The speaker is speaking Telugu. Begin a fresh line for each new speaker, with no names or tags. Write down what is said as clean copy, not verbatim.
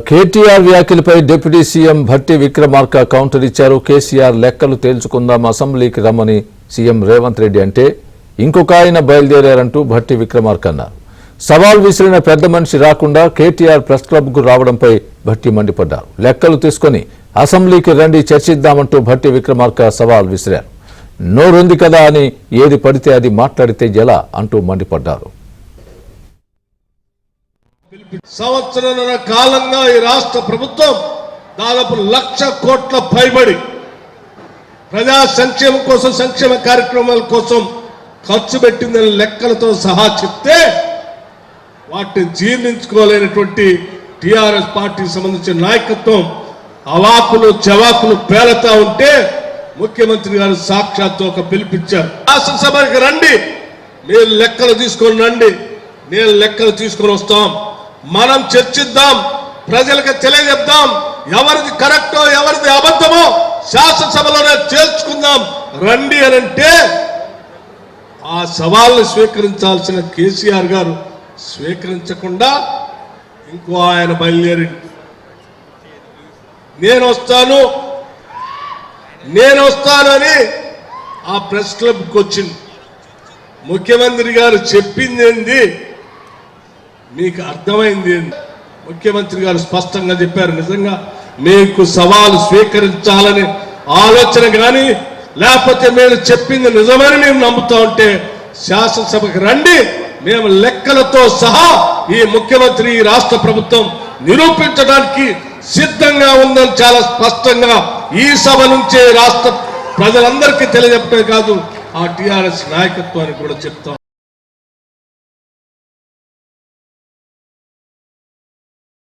కేటీఆర్ వ్యాఖ్యలపై deputy CM Bhatti Vikramarka counter ఇచ్చారు. కేసీఆర్ లెక్కలు తేల్చుకుందాం అసెంబ్లీకి రమ్మని సీఎం రేవంత్ రెడ్డి అంటే ఇంకొక ఆయన బయలుదేరారంటూ భట్టి విక్రమార్క అన్నారు. సవాల్ విసిరిన పెద్ద మనిషి రాకుండా కేటీఆర్ ప్రెస్ క్లబ్కు రావడంపై భట్టి మండిపడ్డారు. లెక్కలు తీసుకుని అసెంబ్లీకి రండి చర్చిద్దామంటూ భట్టి విక్రమార్క సవాల్ విసిరారు. నోరుంది కదా అని ఏది పడితే అది మాట్లాడితే ఎలా అంటూ మండిపడ్డారు.
సంవత్సరాల కాలంగా ఈ రాష్ట్ర ప్రభుత్వం దాదాపు 1,00,000 కోట్ల పైబడి ప్రజా సంక్షేమం కోసం, సంక్షేమ కార్యక్రమాల కోసం ఖర్చు పెట్టిందని లెక్కలతో సహా చెప్తే వాటిని జీర్ణించుకోలేనటువంటి టిఆర్ఎస్ పార్టీకి సంబంధించిన నాయకత్వం అవాకులు చవాకులు పేలతా ఉంటే ముఖ్యమంత్రి గారు సాక్షాత్తు ఒక పిలిపించారు. శాసనసభకి రండి, మీరు లెక్కలు తీసుకొని రండి, నేను లెక్కలు తీసుకొని వస్తాం, మనం చర్చిద్దాం, ప్రజలకు తెలియజెప్దాం, ఎవరిది కరెక్టో ఎవరిది అబద్ధమో శాసనసభలోనే తేల్చుకుందాం రండి అని అంటే ఆ సవాల్ని స్వీకరించాల్సిన కేసీఆర్ గారు స్వీకరించకుండా ఇంకో ఆయన బయలుదేరి నేను వస్తాను అని ఆ ప్రెస్ క్లబ్కి వచ్చింది. ముఖ్యమంత్రి గారు చెప్పింది ఏంది, మీకు అర్థమైంది ఏంది? ముఖ్యమంత్రి గారు స్పష్టంగా చెప్పారు, నిజంగా మీకు సవాలు స్వీకరించాలని ఆలోచన కానీ లేకపోతే మీరు చెప్పింది నిజమని మేము నమ్ముతా ఉంటే శాసనసభకు రండి, మేము లెక్కలతో సహా ఈ ముఖ్యమంత్రి ఈ రాష్ట్ర ప్రభుత్వం నిరూపించడానికి సిద్ధంగా ఉందని చాలా స్పష్టంగా ఈ సభ నుంచే రాష్ట్ర ప్రజలందరికీ తెలియజెప్పే కాదు ఆ టిఆర్ఎస్ నాయకత్వానికి కూడా చెప్తాం.